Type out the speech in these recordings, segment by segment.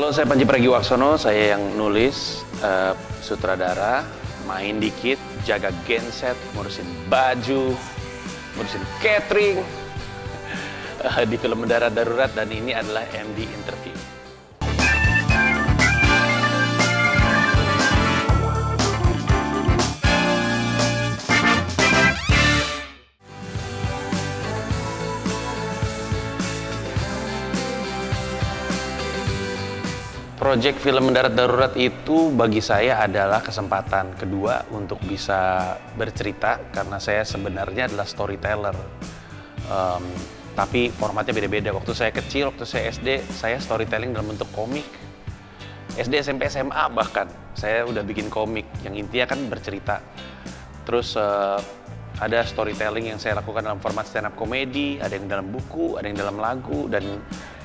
Halo, saya Panji Pragiwaksono, saya yang nulis, sutradara, main dikit, jaga genset, ngurusin baju, ngurusin catering di film Mendarat Darurat, dan ini adalah MD Interview. Proyek film Mendarat Darurat itu bagi saya adalah kesempatan kedua untuk bisa bercerita, karena saya sebenarnya adalah storyteller. Tapi formatnya beda-beda. Waktu saya kecil, waktu saya SD, saya storytelling dalam bentuk komik. SD, SMP, SMA bahkan, saya udah bikin komik yang intinya kan bercerita. Terus ada storytelling yang saya lakukan dalam format stand up comedy, ada yang dalam buku, ada yang dalam lagu, dan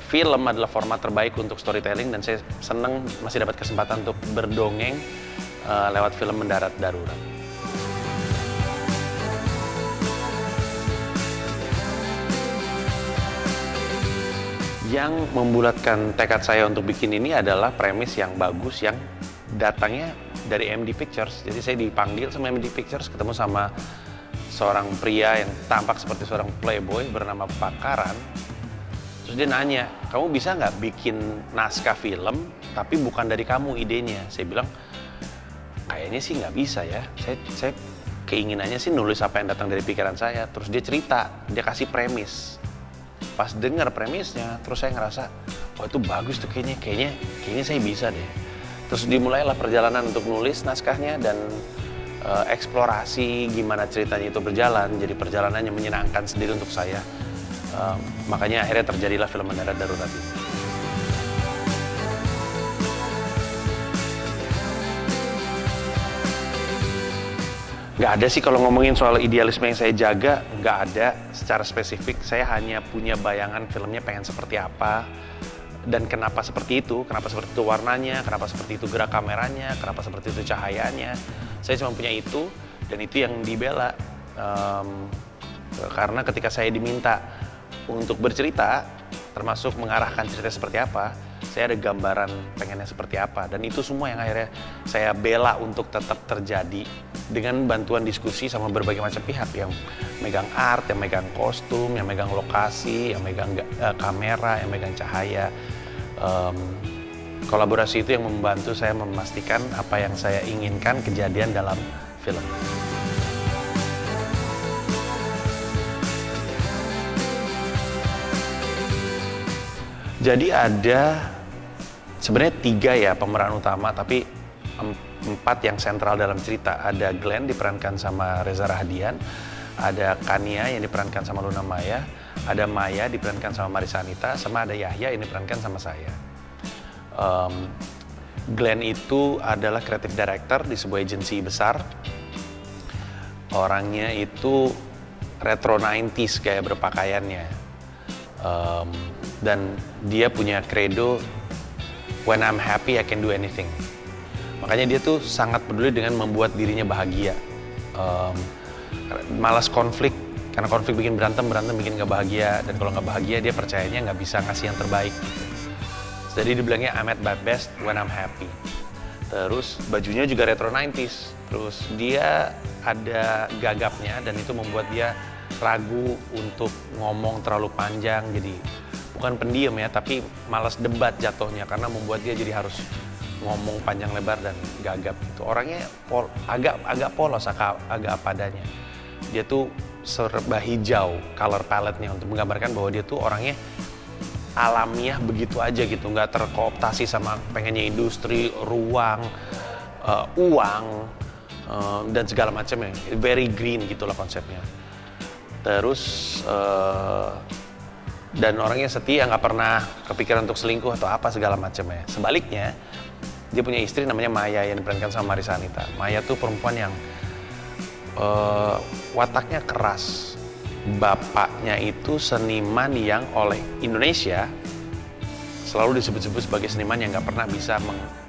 film adalah format terbaik untuk storytelling, dan saya senang masih dapat kesempatan untuk berdongeng lewat film Mendarat Darurat. Yang membulatkan tekad saya untuk bikin ini adalah premis yang bagus yang datangnya dari MD Pictures. Jadi saya dipanggil sama MD Pictures, ketemu sama seorang pria yang tampak seperti seorang playboy bernama Pak Karan. Terus dia nanya, kamu bisa nggak bikin naskah film, tapi bukan dari kamu idenya? Saya bilang, kayaknya sih nggak bisa ya. Saya keinginannya sih nulis apa yang datang dari pikiran saya. Terus dia cerita, dia kasih premis. Pas dengar premisnya, terus saya ngerasa, oh itu bagus tuh kayaknya saya bisa deh. Terus dimulailah perjalanan untuk nulis naskahnya dan eksplorasi gimana ceritanya itu berjalan. Jadi perjalanan yang menyenangkan sendiri untuk saya. Makanya akhirnya terjadilah film Mendarat Darurat ini. Nggak ada sih kalau ngomongin soal idealisme yang saya jaga, nggak ada secara spesifik. Saya hanya punya bayangan filmnya pengen seperti apa, dan kenapa seperti itu warnanya, kenapa seperti itu gerak kameranya, kenapa seperti itu cahayanya. Saya cuma punya itu, dan itu yang dibela. Karena ketika saya diminta untuk bercerita, termasuk mengarahkan cerita seperti apa, saya ada gambaran pengennya seperti apa, dan itu semua yang akhirnya saya bela untuk tetap terjadi dengan bantuan diskusi sama berbagai macam pihak, yang megang art, yang megang kostum, yang megang lokasi, yang megang kamera, yang megang cahaya. Kolaborasi itu yang membantu saya memastikan apa yang saya inginkan kejadian dalam film. Jadi ada sebenarnya 3 ya pemeran utama, tapi 4 yang sentral dalam cerita. Ada Glenn diperankan sama Reza Rahadian, ada Kania yang diperankan sama Luna Maya, ada Maya diperankan sama Marissa Anita, sama ada Yahya yang diperankan sama saya. Glenn itu adalah creative director di sebuah agensi besar. Orangnya itu retro 90s gaya berpakaiannya. Dan dia punya credo, when I'm happy I can do anything. Makanya dia tuh sangat peduli dengan membuat dirinya bahagia. Malas konflik, karena konflik bikin berantem bikin nggak bahagia, dan kalau nggak bahagia dia percayanya nggak bisa ngasih yang terbaik. Jadi dibilangnya I'm at my best when I'm happy. Terus bajunya juga retro 90s. Terus dia ada gagapnya, dan itu membuat dia ragu untuk ngomong terlalu panjang. Jadi bukan pendiam ya, tapi malas debat jatuhnya, karena membuat dia jadi harus ngomong panjang lebar dan gagap gitu. Orangnya agak polos, agak apa adanya. Dia tuh serba hijau color palette-nya untuk menggambarkan bahwa dia tuh orangnya alamiah begitu aja gitu, nggak terkooptasi sama pengennya industri, ruang, uang, dan segala macam ya. Very green gitulah konsepnya. Terus dan orangnya setia, nggak pernah kepikiran untuk selingkuh atau apa segala macamnya. Sebaliknya, dia punya istri namanya Maya yang diperankan sama Marissa Anita. Maya tuh perempuan yang wataknya keras. Bapaknya itu seniman yang oleh Indonesia selalu disebut-sebut sebagai seniman yang nggak pernah bisa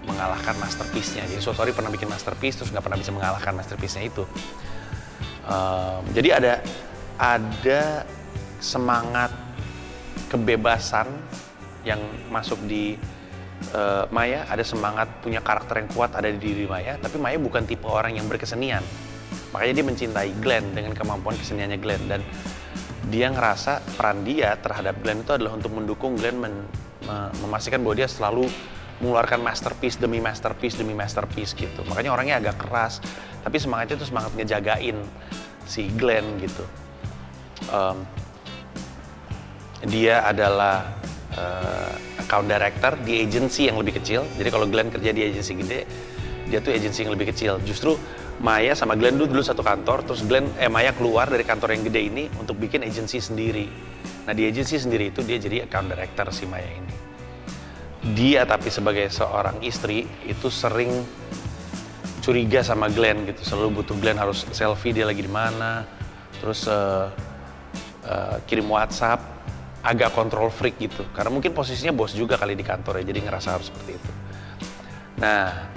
mengalahkan masterpiece-nya. Jadi suatu hari pernah bikin masterpiece, terus nggak pernah bisa mengalahkan masterpiece-nya itu. Jadi ada semangat kebebasan yang masuk di Maya ada semangat, punya karakter yang kuat ada di diri Maya, tapi Maya bukan tipe orang yang berkesenian. Makanya dia mencintai Glenn dengan kemampuan keseniannya Glenn, dan dia ngerasa peran dia terhadap Glenn itu adalah untuk mendukung Glenn memastikan bahwa dia selalu mengeluarkan masterpiece demi masterpiece demi masterpiece gitu. Makanya orangnya agak keras, tapi semangatnya itu semangat ngejagain si Glenn gitu. Dia adalah account director di agency yang lebih kecil. Jadi kalau Glenn kerja di agency gede, dia tuh agency yang lebih kecil. Justru Maya sama Glenn dulu satu kantor, terus Maya keluar dari kantor yang gede ini untuk bikin agency sendiri. Nah di agency sendiri itu dia jadi account director si Maya ini. Dia tapi sebagai seorang istri itu sering curiga sama Glenn gitu, selalu butuh Glenn harus selfie dia lagi di mana, terus kirim WhatsApp, agak control freak gitu, karena mungkin posisinya bos juga kali di kantor ya, jadi ngerasa harus seperti itu. Nah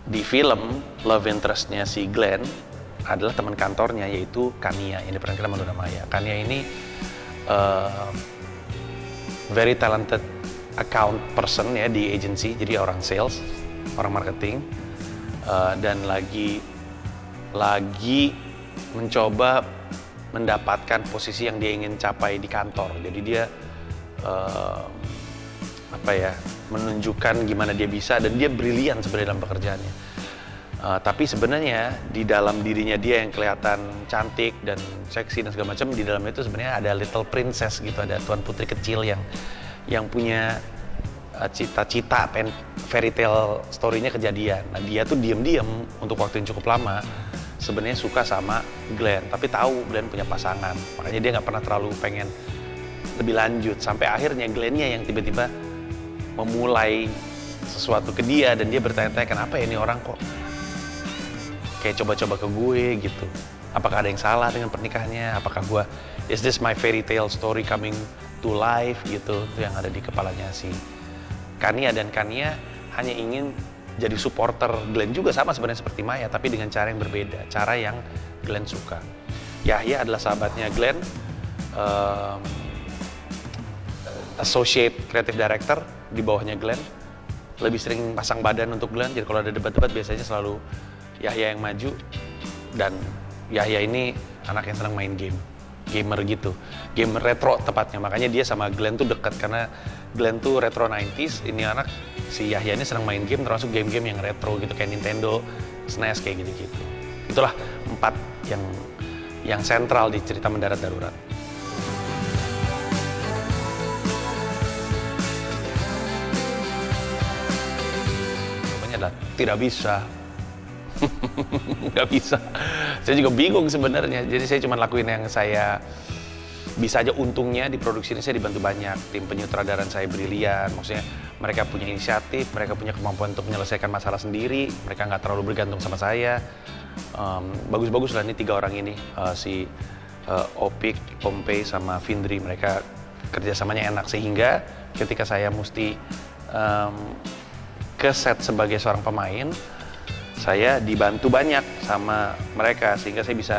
di film love interestnya si Glenn adalah teman kantornya, yaitu Kania yang diperankan sama Luna Maya. Kania ini very talented account person ya di agency, jadi orang sales, orang marketing, dan lagi mencoba mendapatkan posisi yang dia ingin capai di kantor. Jadi dia menunjukkan gimana dia bisa, dan dia brilian sebenarnya dalam pekerjaannya. Tapi sebenarnya di dalam dirinya dia yang kelihatan cantik dan seksi dan segala macam, di dalamnya itu sebenarnya ada little princess gitu, ada tuan putri kecil yang punya cita-cita fairy tale story-nya kejadian. Nah dia tuh diam-diam untuk waktu yang cukup lama sebenarnya suka sama Glenn, tapi tahu Glenn punya pasangan, makanya dia nggak pernah terlalu pengen lebih lanjut, sampai akhirnya Glenn-nya yang tiba-tiba memulai sesuatu ke dia, dan dia bertanya-tanya kenapa ya ini orang kok kayak coba-coba ke gue gitu, apakah ada yang salah dengan pernikahannya, apakah is this my fairy tale story coming to life gitu, itu yang ada di kepalanya si Kania. Dan Kania hanya ingin jadi supporter Glenn juga, sama sebenarnya seperti Maya, tapi dengan cara yang berbeda, cara yang Glenn suka. Yahya adalah sahabatnya Glenn, associate creative director di bawahnya Glenn, lebih sering pasang badan untuk Glenn. Jadi kalau ada debat-debat biasanya selalu Yahya yang maju, dan Yahya ini anak yang senang main game, gamer gitu, game retro tepatnya. Makanya dia sama Glenn tuh dekat, karena Glenn tuh retro 90s, ini anak si Yahya ini senang main game, termasuk game-game yang retro gitu, kayak Nintendo, SNES, kayak gitu-gitu. Itulah 4 yang sentral di cerita Mendarat Darurat. Pokoknya adalah tidak bisa. Nggak bisa. Saya juga bingung sebenarnya. Jadi saya cuma lakuin yang saya bisa aja. Untungnya di produksi ini saya dibantu banyak. Tim penyutradaran saya brilian. Maksudnya mereka punya inisiatif, mereka punya kemampuan untuk menyelesaikan masalah sendiri. Mereka nggak terlalu bergantung sama saya. Bagus-bagus lah ini 3 orang ini. Si Opik, Pompei, sama Vindri. Mereka kerjasamanya enak. Sehingga ketika saya mesti ke set sebagai seorang pemain, saya dibantu banyak sama mereka, sehingga saya bisa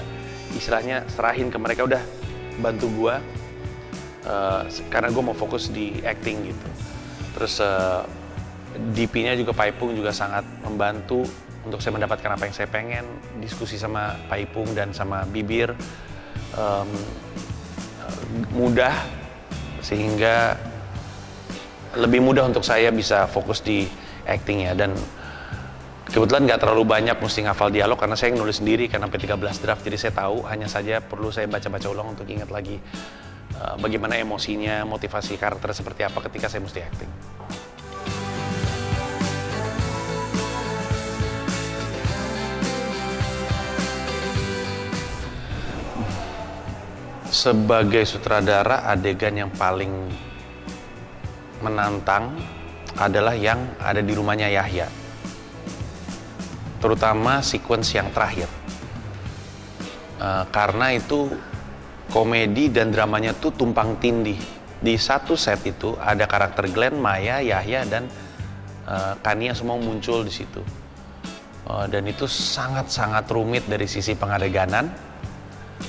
istilahnya serahin ke mereka, udah bantu gua, karena gue mau fokus di acting gitu. Terus DP-nya juga Pak Ipung juga sangat membantu untuk saya mendapatkan apa yang saya pengen. Diskusi sama Pak Ipung dan sama Bibir mudah, sehingga lebih mudah untuk saya bisa fokus di actingnya. Dan kebetulan nggak terlalu banyak mesti ngafal dialog, karena saya nulis sendiri kan sampai 13 draft, jadi saya tahu, hanya saja perlu saya baca-baca ulang untuk ingat lagi bagaimana emosinya, motivasi karakter seperti apa ketika saya mesti acting. Sebagai sutradara, adegan yang paling menantang adalah yang ada di rumahnya Yahya. Terutama sequence yang terakhir, karena itu komedi dan dramanya tuh tumpang tindih. Di satu set itu ada karakter Glenn, Maya, Yahya, dan Kania semua muncul di situ, dan itu sangat-sangat rumit dari sisi pengadeganan,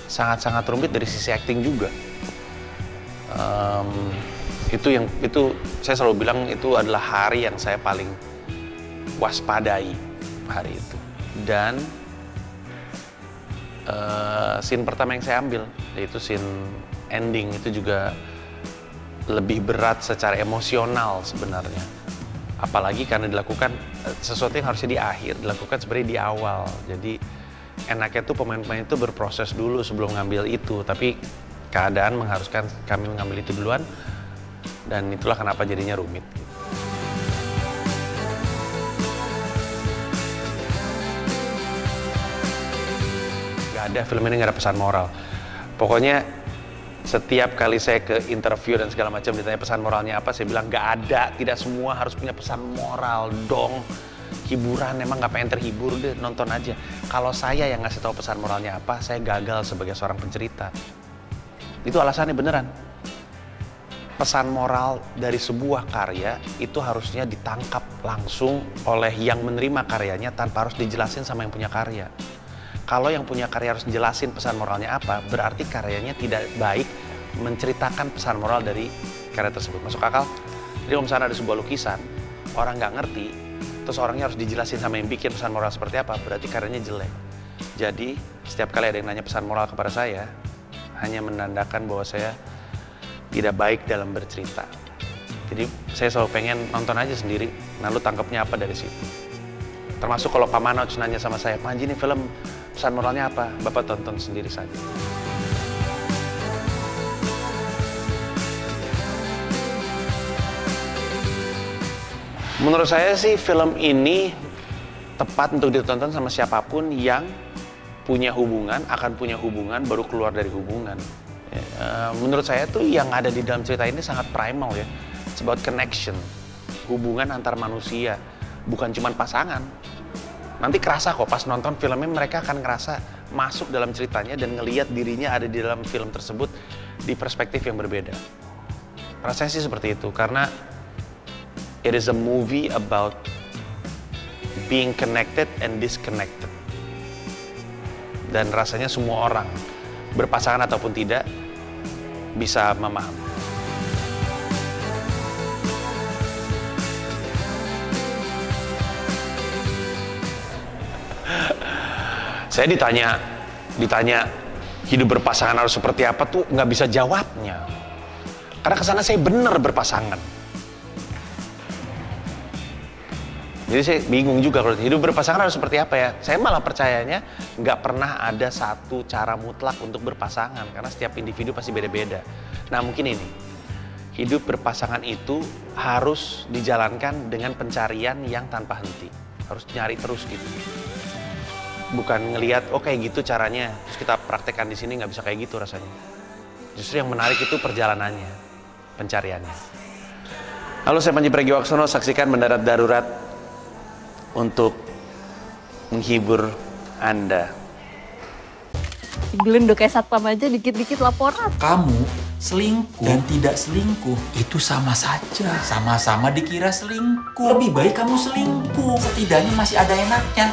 sangat-sangat rumit dari sisi acting juga. Itu saya selalu bilang itu adalah hari yang saya paling waspadai hari itu. Dan scene pertama yang saya ambil yaitu scene ending itu juga lebih berat secara emosional sebenarnya. Apalagi karena dilakukan sesuatu yang harusnya di akhir, dilakukan sebenarnya di awal. Jadi enaknya tuh pemain-pemain itu berproses dulu sebelum ngambil itu, tapi keadaan mengharuskan kami mengambil itu duluan, dan itulah kenapa jadinya rumit. Gak ada, film ini gak ada pesan moral. Pokoknya setiap kali saya ke interview dan segala macam ditanya pesan moralnya apa, saya bilang nggak ada. Tidak semua harus punya pesan moral dong. Hiburan, emang nggak pengen terhibur deh, nonton aja. Kalau saya yang ngasih tahu pesan moralnya apa, saya gagal sebagai seorang pencerita. Itu alasannya beneran. Pesan moral dari sebuah karya itu harusnya ditangkap langsung oleh yang menerima karyanya tanpa harus dijelasin sama yang punya karya. Kalau yang punya karya harus jelasin pesan moralnya apa, berarti karyanya tidak baik menceritakan pesan moral dari karya tersebut. Masuk akal? Jadi kalau misalnya ada sebuah lukisan, orang nggak ngerti, terus orangnya harus dijelasin sama yang bikin pesan moral seperti apa, berarti karyanya jelek. Jadi, setiap kali ada yang nanya pesan moral kepada saya, hanya menandakan bahwa saya tidak baik dalam bercerita. Jadi, saya selalu pengen nonton aja sendiri, nah lu tangkapnya apa dari situ. Termasuk kalau Pak Manoj nanya sama saya, Pak Anji, ini film pesan moralnya apa? Bapak tonton sendiri saja. Menurut saya sih film ini tepat untuk ditonton sama siapapun yang punya hubungan, akan punya hubungan, baru keluar dari hubungan. Menurut saya tuh yang ada di dalam cerita ini sangat primal ya. It's about connection, hubungan antar manusia, bukan cuma pasangan. Nanti kerasa kok pas nonton filmnya, mereka akan ngerasa masuk dalam ceritanya dan ngelihat dirinya ada di dalam film tersebut di perspektif yang berbeda. Rasanya sih seperti itu, karena it is a movie about being connected and disconnected. Dan rasanya semua orang, berpasangan ataupun tidak, bisa memahami. Saya ditanya hidup berpasangan harus seperti apa tuh nggak bisa jawabnya. Karena kesana saya bener berpasangan. Jadi saya bingung juga kalau hidup berpasangan harus seperti apa ya. Saya malah percayanya nggak pernah ada satu cara mutlak untuk berpasangan. Karena setiap individu pasti beda-beda. Nah mungkin ini, hidup berpasangan itu harus dijalankan dengan pencarian yang tanpa henti. Harus nyari terus gitu. Bukan ngelihat, oh kayak gitu caranya, terus kita praktekkan di sini, nggak bisa kayak gitu rasanya. Justru yang menarik itu perjalanannya, pencariannya. Halo, saya Panji Pragiwaksono, saksikan Mendarat Darurat untuk menghibur Anda. Gelunduk kayak satpam aja, dikit-dikit laporan. Kamu selingkuh dan tidak selingkuh itu sama saja. Sama-sama dikira selingkuh. Lebih baik kamu selingkuh, setidaknya masih ada enaknya.